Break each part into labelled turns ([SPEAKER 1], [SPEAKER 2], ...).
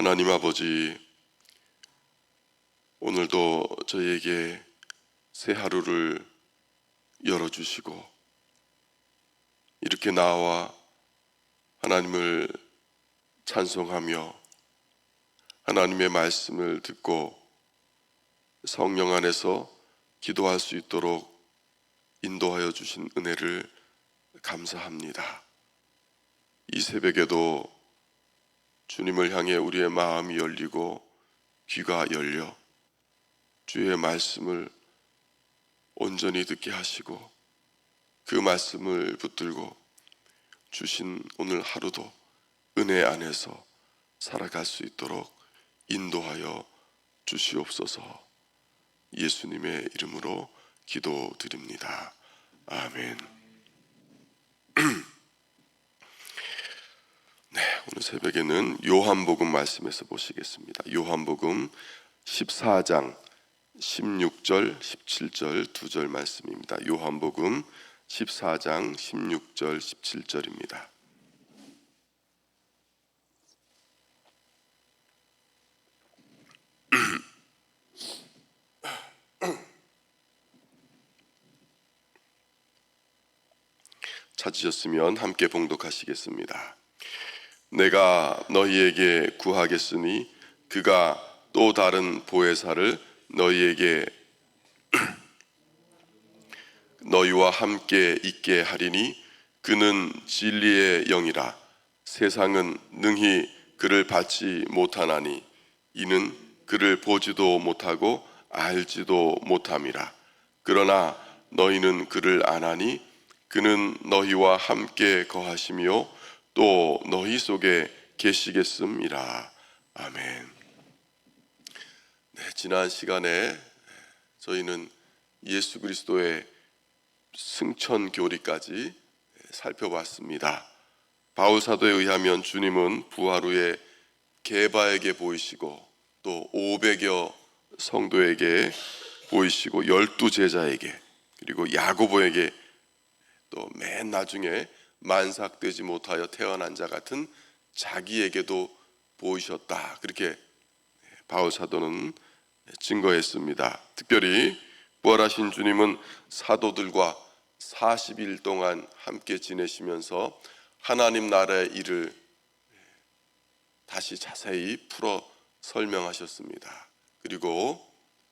[SPEAKER 1] 하나님 아버지, 오늘도 저희에게 새 하루를 열어주시고 이렇게 나와 하나님을 찬송하며 하나님의 말씀을 듣고 성령 안에서 기도할 수 있도록 인도하여 주신 은혜를 감사합니다. 이 새벽에도 주님을 향해 우리의 마음이 열리고 귀가 열려 주의 말씀을 온전히 듣게 하시고 그 말씀을 붙들고 주신 오늘 하루도 은혜 안에서 살아갈 수 있도록 인도하여 주시옵소서. 예수님의 이름으로 기도드립니다. 아멘. 오늘 새벽에는 요한복음 말씀에서 보시겠습니다. 요한복음 14장 16절, 17절 두 절 말씀입니다. 요한복음 14장 16절, 17절입니다. 찾으셨으면 함께 봉독하시겠습니다. 내가 너희에게 구하겠으니 그가 또 다른 보혜사를 너희에게 너희와 함께 있게 하리니 그는 진리의 영이라. 세상은 능히 그를 받지 못하나니 이는 그를 보지도 못하고 알지도 못함이라. 그러나 너희는 그를 아나니 그는 너희와 함께 거하시며 또 너희 속에 계시겠음이라. 아멘. 지난 시간에 저희는 예수 그리스도의 승천 교리까지 살펴봤습니다. 바울 사도에 의하면 주님은 부활 후에 게바에게 보이시고 또 500여 성도에게 보이시고 12제자에게 그리고 야고보에게 또 맨 나중에 만삭되지 못하여 태어난 자 같은 자기에게도 보이셨다. 그렇게 바울 사도는 증거했습니다. 특별히 부활하신 주님은 사도들과 40일 동안 함께 지내시면서 하나님 나라의 일을 다시 자세히 풀어 설명하셨습니다. 그리고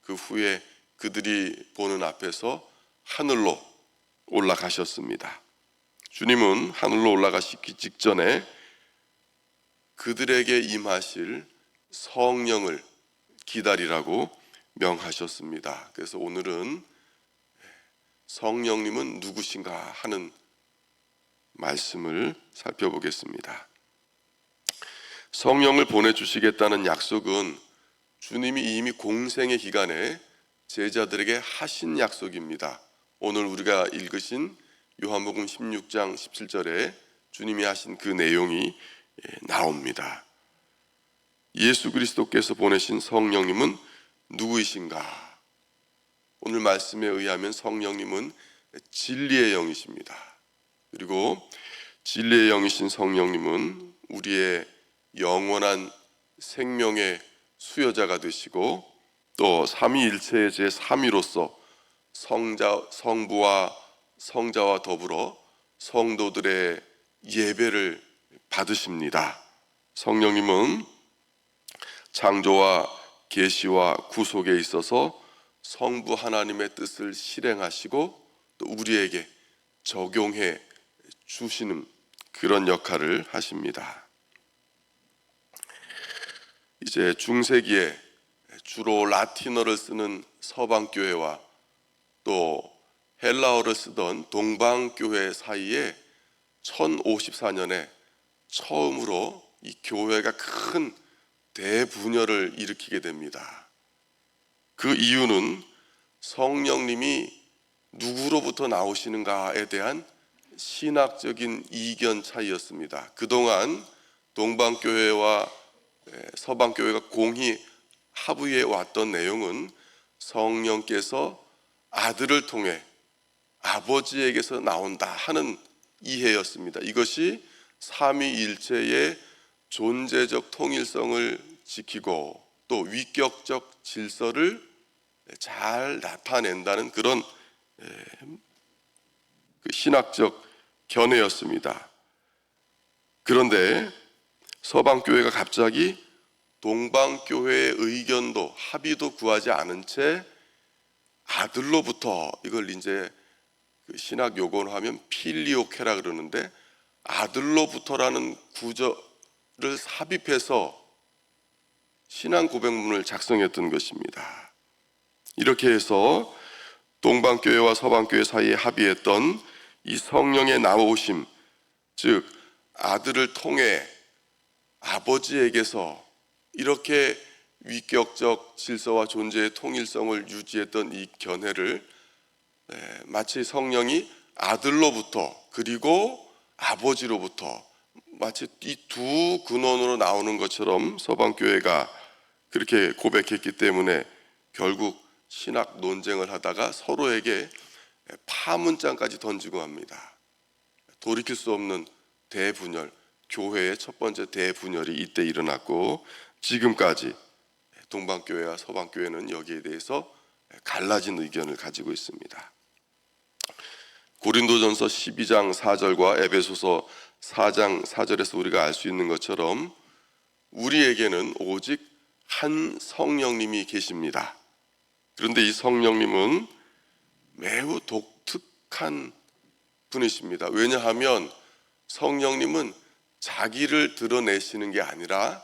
[SPEAKER 1] 그 후에 그들이 보는 앞에서 하늘로 올라가셨습니다. 주님은 하늘로 올라가시기 직전에 그들에게 임하실 성령을 기다리라고 명하셨습니다. 그래서 오늘은 성령님은 누구신가 하는 말씀을 살펴보겠습니다. 성령을 보내주시겠다는 약속은 주님이 이미 공생의 기간에 제자들에게 하신 약속입니다. 오늘 우리가 읽으신 요한복음 16장 17절에 주님이 하신 그 내용이 나옵니다. 예수 그리스도께서 보내신 성령님은 누구이신가? 오늘 말씀에 의하면 성령님은 진리의 영이십니다. 그리고 진리의 영이신 성령님은 우리의 영원한 생명의 수여자가 되시고 또 삼위일체의 제3위로서 성부와 성자와 더불어 성도들의 예배를 받으십니다. 성령님은 창조와 계시와 구속에 있어서 성부 하나님의 뜻을 실행하시고 또 우리에게 적용해 주시는 그런 역할을 하십니다. 이제 중세기에 주로 라틴어를 쓰는 서방교회와 또 헬라어를 쓰던 동방교회 사이에 1054년에 처음으로 이 교회가 큰 대분열을 일으키게 됩니다. 그 이유는 성령님이 누구로부터 나오시는가에 대한 신학적인 이견 차이였습니다. 그동안 동방교회와 서방교회가 공히 합의해 왔던 내용은 성령께서 아들을 통해 아버지에게서 나온다 하는 이해였습니다. 이것이 삼위일체의 존재적 통일성을 지키고 또 위격적 질서를 잘 나타낸다는 그런 그 신학적 견해였습니다. 그런데 서방교회가 갑자기 동방교회의 의견도 합의도 구하지 않은 채 아들로부터, 이걸 이제 그 신학 용어로 하면 필리오케라 그러는데, 아들로부터라는 구절을 삽입해서 신앙 고백문을 작성했던 것입니다. 이렇게 해서 동방교회와 서방교회 사이에 합의했던 이 성령의 나오심, 즉 아들을 통해 아버지에게서 이렇게 위격적 질서와 존재의 통일성을 유지했던 이 견해를 마치 성령이 아들로부터 그리고 아버지로부터, 마치 이 두 근원으로 나오는 것처럼 서방교회가 그렇게 고백했기 때문에 결국 신학 논쟁을 하다가 서로에게 파문장까지 던지고 합니다. 돌이킬 수 없는 대분열, 교회의 첫 번째 대분열이 이때 일어났고, 지금까지 동방교회와 서방교회는 여기에 대해서 갈라진 의견을 가지고 있습니다. 고린도전서 12장 4절과 에베소서 4장 4절에서 우리가 알 수 있는 것처럼 우리에게는 오직 한 성령님이 계십니다. 그런데 이 성령님은 매우 독특한 분이십니다. 왜냐하면 성령님은 자기를 드러내시는 게 아니라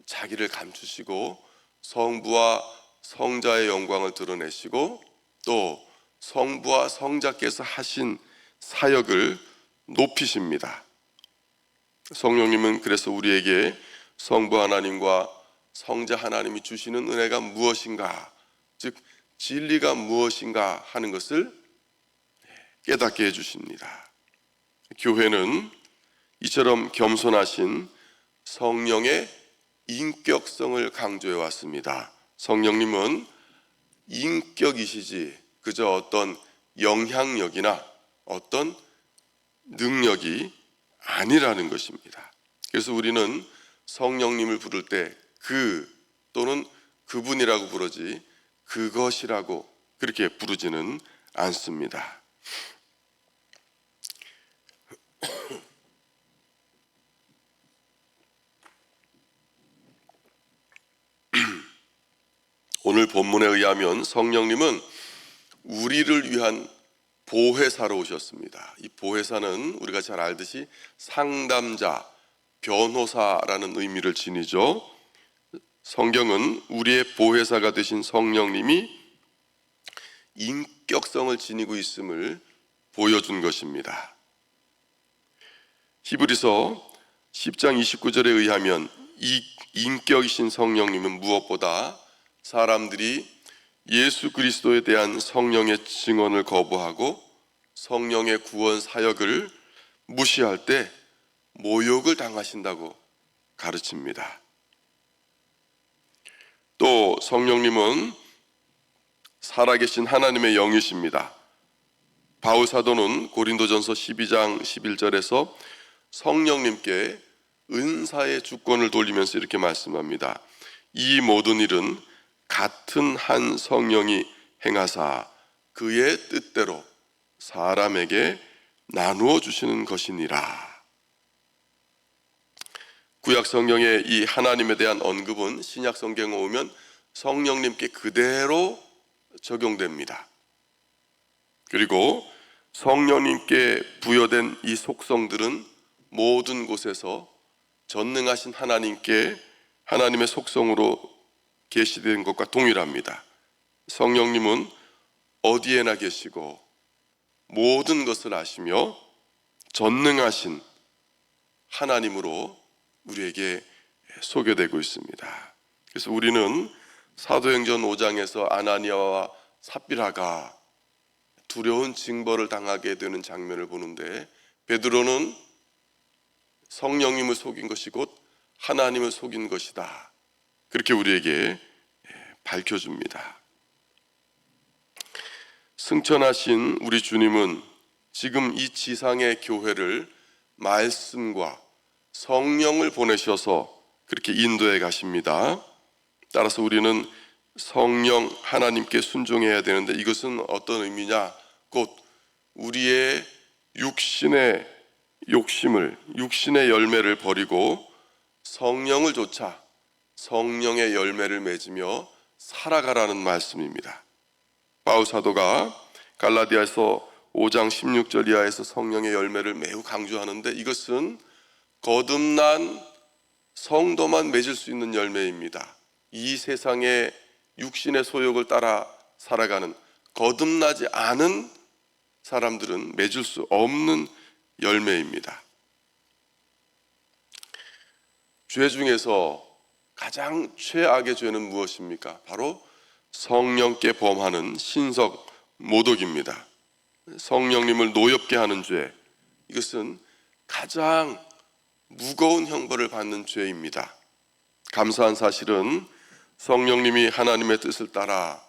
[SPEAKER 1] 자기를 감추시고 성부와 성자의 영광을 드러내시고 또 성부와 성자께서 하신 사역을 높이십니다. 성령님은 그래서 우리에게 성부 하나님과 성자 하나님이 주시는 은혜가 무엇인가, 즉 진리가 무엇인가 하는 것을 깨닫게 해주십니다. 교회는 이처럼 겸손하신 성령의 인격성을 강조해 왔습니다. 성령님은 인격이시지 그저 어떤 영향력이나 어떤 능력이 아니라는 것입니다. 그래서 우리는 성령님을 부를 때 그 또는 그분이라고 부르지 그것이라고 그렇게 부르지는 않습니다. 오늘 본문에 의하면 성령님은 우리를 위한 보혜사로 오셨습니다. 이 보혜사는 우리가 잘 알듯이 상담자, 변호사라는 의미를 지니죠. 성경은 우리의 보혜사가 되신 성령님이 인격성을 지니고 있음을 보여준 것입니다. 히브리서 10장 29절에 의하면 이 인격이신 성령님은 무엇보다 사람들이 예수 그리스도에 대한 성령의 증언을 거부하고 성령의 구원 사역을 무시할 때 모욕을 당하신다고 가르칩니다. 또 성령님은 살아계신 하나님의 영이십니다. 바울 사도는 고린도전서 12장 11절에서 성령님께 은사의 주권을 돌리면서 이렇게 말씀합니다. 이 모든 일은 같은 한 성령이 행하사 그의 뜻대로 사람에게 나누어 주시는 것이니라. 구약 성경의 이 하나님에 대한 언급은 신약 성경에 오면 성령님께 그대로 적용됩니다. 그리고 성령님께 부여된 이 속성들은 모든 곳에서 전능하신 하나님께 하나님의 속성으로 계시된 것과 동일합니다. 성령님은 어디에나 계시고 모든 것을 아시며 전능하신 하나님으로 우리에게 소개되고 있습니다. 그래서 우리는 사도행전 5장에서 아나니아와 삽비라가 두려운 징벌을 당하게 되는 장면을 보는데, 베드로는 성령님을 속인 것이 곧 하나님을 속인 것이다, 그렇게 우리에게 밝혀줍니다. 승천하신 우리 주님은 지금 이 지상의 교회를 말씀과 성령을 보내셔서 그렇게 인도해 가십니다. 따라서 우리는 성령 하나님께 순종해야 되는데, 이것은 어떤 의미냐? 곧 우리의 육신의 욕심을, 육신의 열매를 버리고 성령을 좇아 성령의 열매를 맺으며 살아가라는 말씀입니다. 바울 사도가 갈라디아서 5장 16절 이하에서 성령의 열매를 매우 강조하는데, 이것은 거듭난 성도만 맺을 수 있는 열매입니다. 이 세상의 육신의 소욕을 따라 살아가는 거듭나지 않은 사람들은 맺을 수 없는 열매입니다. 죄 중에서 가장 최악의 죄는 무엇입니까? 바로 성령께 범하는 신석 모독입니다. 성령님을 노엽게 하는 죄, 이것은 가장 무거운 형벌을 받는 죄입니다. 감사한 사실은 성령님이 하나님의 뜻을 따라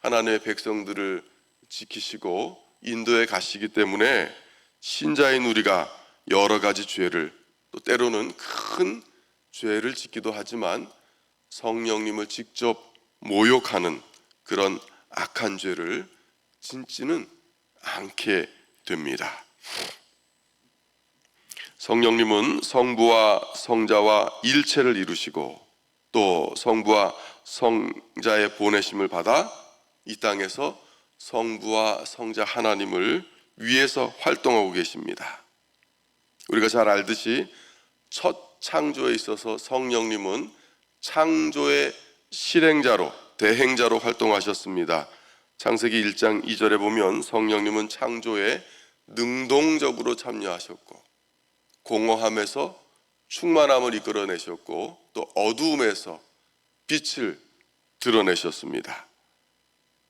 [SPEAKER 1] 하나님의 백성들을 지키시고 인도에 가시기 때문에 신자인 우리가 여러 가지 죄를, 또 때로는 큰 죄를 짓기도 하지만 성령님을 직접 모욕하는 그런 악한 죄를 짓지는 않게 됩니다. 성령님은 성부와 성자와 일체를 이루시고, 또 성부와 성자의 보내심을 받아 이 땅에서 성부와 성자 하나님을 위해서 활동하고 계십니다. 우리가 잘 알듯이 첫 창조에 있어서 성령님은 창조의 실행자로, 대행자로 활동하셨습니다. 창세기 1장 2절에 보면 성령님은 창조에 능동적으로 참여하셨고, 공허함에서 충만함을 이끌어내셨고, 또 어두움에서 빛을 드러내셨습니다.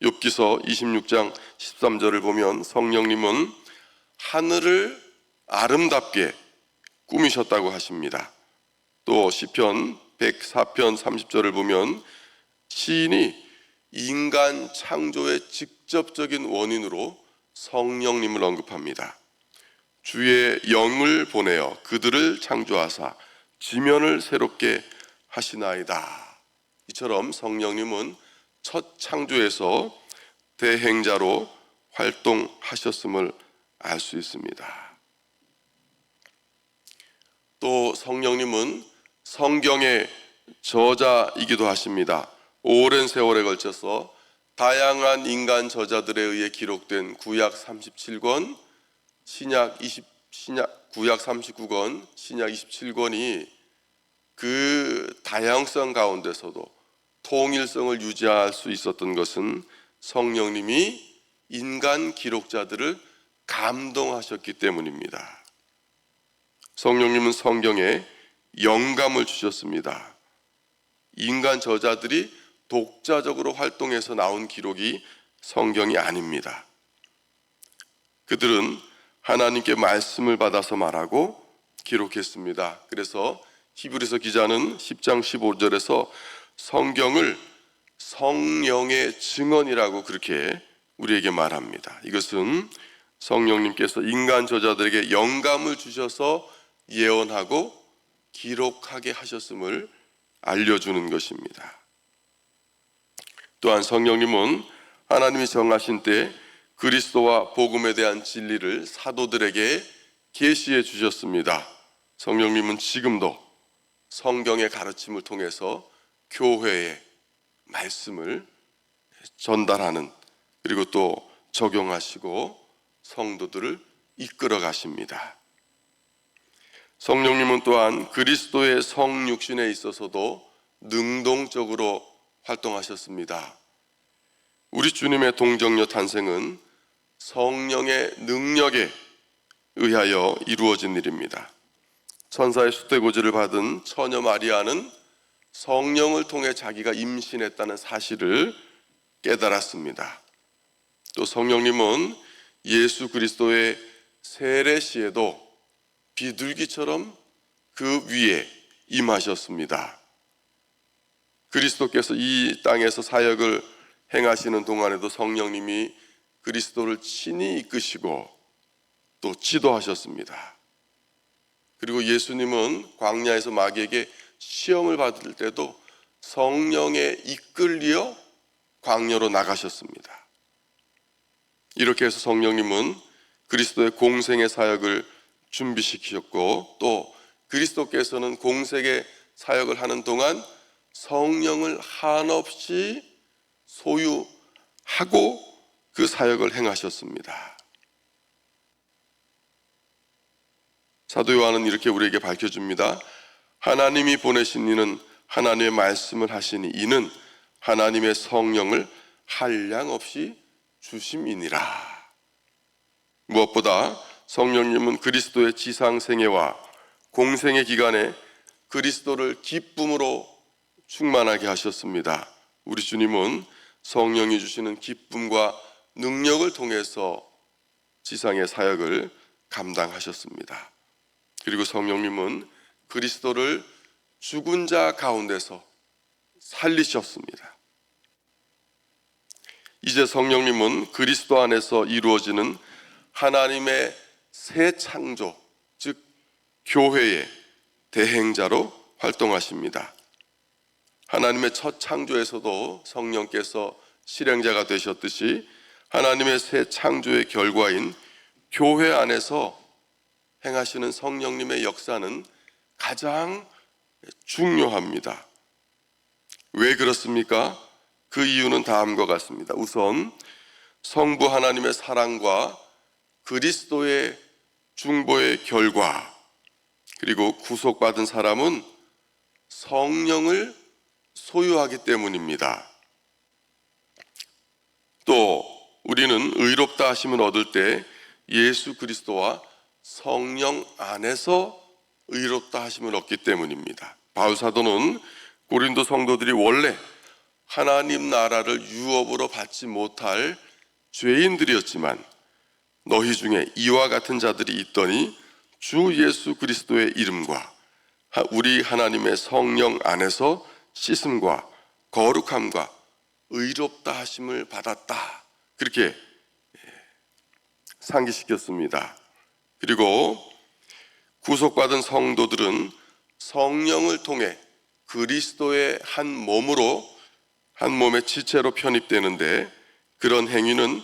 [SPEAKER 1] 욥기서 26장 13절을 보면 성령님은 하늘을 아름답게 꾸미셨다고 하십니다. 또 시편 104편 30절을 보면 시인이 인간 창조의 직접적인 원인으로 성령님을 언급합니다. 주의 영을 보내어 그들을 창조하사 지면을 새롭게 하시나이다. 이처럼 성령님은 첫 창조에서 대행자로 활동하셨음을 알 수 있습니다. 또 성령님은 성경의 저자이기도 하십니다. 오랜 세월에 걸쳐서 다양한 인간 저자들에 의해 기록된 구약 37권, 구약 39권, 신약 27권이 그 다양성 가운데서도 통일성을 유지할 수 있었던 것은 성령님이 인간 기록자들을 감동하셨기 때문입니다. 성령님은 성경에 영감을 주셨습니다. 인간 저자들이 독자적으로 활동해서 나온 기록이 성경이 아닙니다. 그들은 하나님께 말씀을 받아서 말하고 기록했습니다. 그래서 히브리서 기자는 10장 15절에서 성경을 성령의 증언이라고 그렇게 우리에게 말합니다. 이것은 성령님께서 인간 저자들에게 영감을 주셔서 예언하고 기록하게 하셨음을 알려주는 것입니다. 또한 성령님은 하나님이 정하신 때 그리스도와 복음에 대한 진리를 사도들에게 계시해 주셨습니다. 성령님은 지금도 성경의 가르침을 통해서 교회에 말씀을 전달하는, 그리고 또 적용하시고 성도들을 이끌어 가십니다. 성령님은 또한 그리스도의 성육신에 있어서도 능동적으로 활동하셨습니다. 우리 주님의 동정녀 탄생은 성령의 능력에 의하여 이루어진 일입니다. 천사의 수태고지를 받은 처녀 마리아는 성령을 통해 자기가 임신했다는 사실을 깨달았습니다. 또 성령님은 예수 그리스도의 세례 시에도 비둘기처럼 그 위에 임하셨습니다. 그리스도께서 이 땅에서 사역을 행하시는 동안에도 성령님이 그리스도를 친히 이끄시고 또 지도하셨습니다. 그리고 예수님은 광야에서 마귀에게 시험을 받을 때도 성령에 이끌려 광야로 나가셨습니다. 이렇게 해서 성령님은 그리스도의 공생의 사역을 준비시키셨고, 또 그리스도께서는 공생의 사역을 하는 동안 성령을 한없이 소유하고 그 사역을 행하셨습니다. 사도 요한은 이렇게 우리에게 밝혀줍니다. 하나님이 보내신 이는 하나님의 말씀을 하시니 이는 하나님의 성령을 한량없이 주심이니라. 무엇보다 성령님은 그리스도의 지상생애와 공생의 기간에 그리스도를 기쁨으로 충만하게 하셨습니다. 우리 주님은 성령이 주시는 기쁨과 능력을 통해서 지상의 사역을 감당하셨습니다. 그리고 성령님은 그리스도를 죽은 자 가운데서 살리셨습니다. 이제 성령님은 그리스도 안에서 이루어지는 하나님의 새 창조, 즉 교회의 대행자로 활동하십니다. 하나님의 첫 창조에서도 성령께서 실행자가 되셨듯이 하나님의 새 창조의 결과인 교회 안에서 행하시는 성령님의 역사는 가장 중요합니다. 왜 그렇습니까? 그 이유는 다음과 같습니다. 우선 성부 하나님의 사랑과 그리스도의 중보의 결과, 그리고 구속받은 사람은 성령을 소유하기 때문입니다. 또 우리는 의롭다 하심을 얻을 때 예수 그리스도와 성령 안에서 의롭다 하심을 얻기 때문입니다. 바울 사도는 고린도 성도들이 원래 하나님 나라를 유업으로 받지 못할 죄인들이었지만 너희 중에 이와 같은 자들이 있더니 주 예수 그리스도의 이름과 우리 하나님의 성령 안에서 씻음과 거룩함과 의롭다 하심을 받았다, 그렇게 상기시켰습니다. 그리고 구속받은 성도들은 성령을 통해 그리스도의 한 몸으로, 한 몸의 지체로 편입되는데, 그런 행위는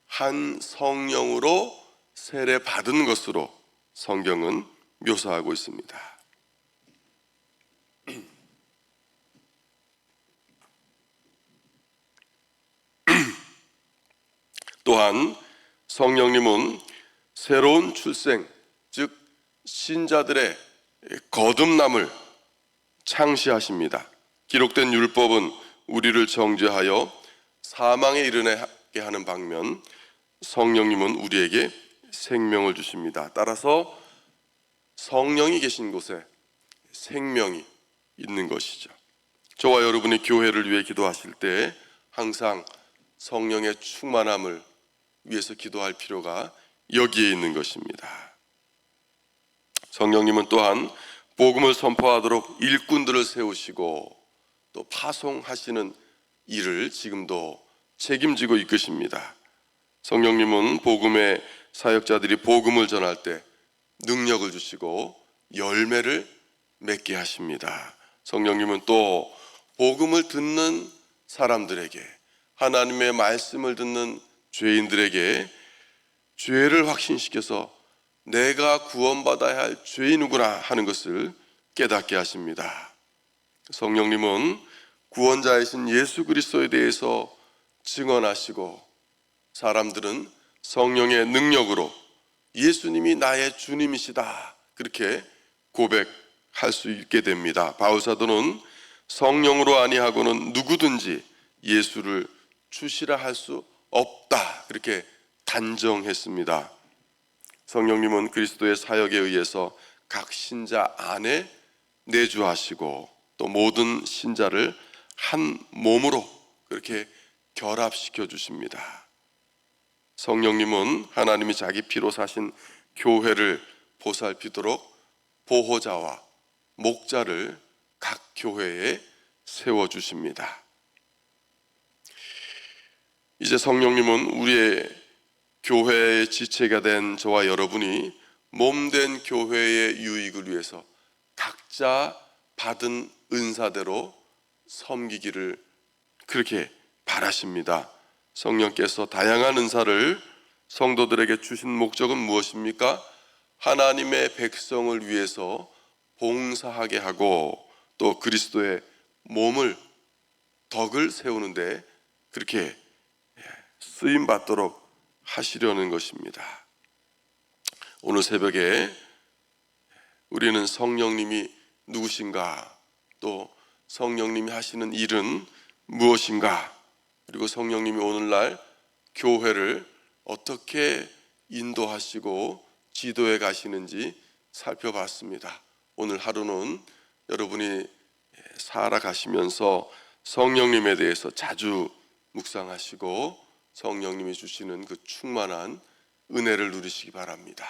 [SPEAKER 1] 한 성령으로 세례 받은 것으로 성경은 묘사하고 있습니다. 또한 성령님은 새로운 출생, 즉 신자들의 거듭남을 창시하십니다. 기록된 율법은 우리를 정죄하여 사망에 이르게 하는 방면, 성령님은 우리에게 생명을 주십니다. 따라서 성령이 계신 곳에 생명이 있는 것이죠. 저와 여러분이 교회를 위해 기도하실 때 항상 성령의 충만함을 위해서 기도할 필요가 여기에 있는 것입니다. 성령님은 또한 복음을 선포하도록 일꾼들을 세우시고 또 파송하시는 일을 지금도 책임지고 이끄십니다. 성령님은 복음의 사역자들이 복음을 전할 때 능력을 주시고 열매를 맺게 하십니다. 성령님은 또 복음을 듣는 사람들에게, 하나님의 말씀을 듣는 죄인들에게 죄를 확신시켜서 내가 구원받아야 할 죄인이구나 하는 것을 깨닫게 하십니다. 성령님은 구원자이신 예수 그리스도에 대해서 증언하시고 사람들은 성령의 능력으로 예수님이 나의 주님이시다, 그렇게 고백할 수 있게 됩니다. 바울 사도는 성령으로 아니하고는 누구든지 예수를 주시라 할 수 없다, 그렇게 단정했습니다. 성령님은 그리스도의 사역에 의해서 각 신자 안에 내주하시고 또 모든 신자를 한 몸으로 그렇게 결합시켜 주십니다. 성령님은 하나님이 자기 피로 사신 교회를 보살피도록 보호자와 목자를 각 교회에 세워주십니다. 이제 성령님은 우리의 교회의 지체가 된 저와 여러분이 몸된 교회의 유익을 위해서 각자 받은 은사대로 섬기기를 그렇게 바라십니다. 성령께서 다양한 은사를 성도들에게 주신 목적은 무엇입니까? 하나님의 백성을 위해서 봉사하게 하고 또 그리스도의 몸을 덕을 세우는데 그렇게 쓰임 받도록 하시려는 것입니다. 오늘 새벽에 우리는 성령님이 누구신가, 또 성령님이 하시는 일은 무엇인가, 그리고 성령님이 오늘날 교회를 어떻게 인도하시고 지도해 가시는지 살펴봤습니다. 오늘 하루는 여러분이 살아가시면서 성령님에 대해서 자주 묵상하시고 성령님이 주시는 그 충만한 은혜를 누리시기 바랍니다.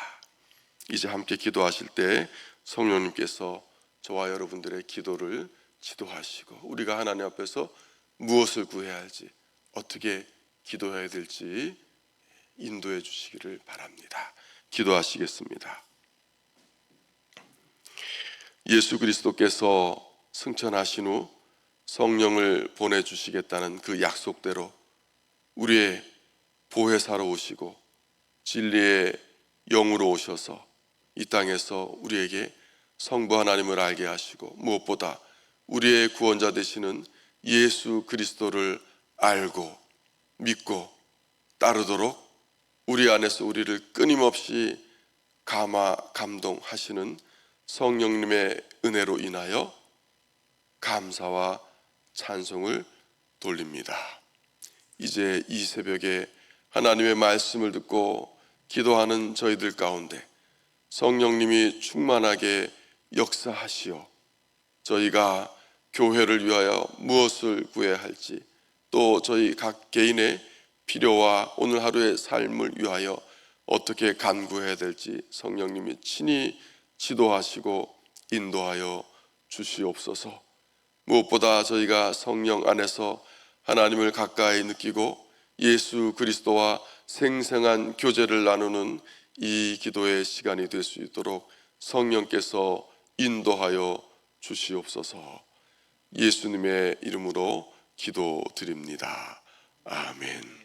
[SPEAKER 1] 이제 함께 기도하실 때 성령님께서 저와 여러분들의 기도를 지도하시고 우리가 하나님 앞에서 무엇을 구해야 할지, 어떻게 기도해야 될지 인도해 주시기를 바랍니다. 기도하시겠습니다. 예수 그리스도께서 승천하신 후 성령을 보내주시겠다는 그 약속대로 우리의 보혜사로 오시고 진리의 영으로 오셔서 이 땅에서 우리에게 성부 하나님을 알게 하시고 무엇보다 우리의 구원자 되시는 예수 그리스도를 알고 믿고 따르도록 우리 안에서 우리를 끊임없이 감동하시는 성령님의 은혜로 인하여 감사와 찬송을 돌립니다. 이제 이 새벽에 하나님의 말씀을 듣고 기도하는 저희들 가운데 성령님이 충만하게 역사하시어 저희가 교회를 위하여 무엇을 구해야 할지, 또 저희 각 개인의 필요와 오늘 하루의 삶을 위하여 어떻게 간구해야 될지 성령님이 친히 지도하시고 인도하여 주시옵소서. 무엇보다 저희가 성령 안에서 하나님을 가까이 느끼고 예수 그리스도와 생생한 교제를 나누는 이 기도의 시간이 될 수 있도록 성령께서 인도하여 주시옵소서. 예수님의 이름으로 기도드립니다. 아멘.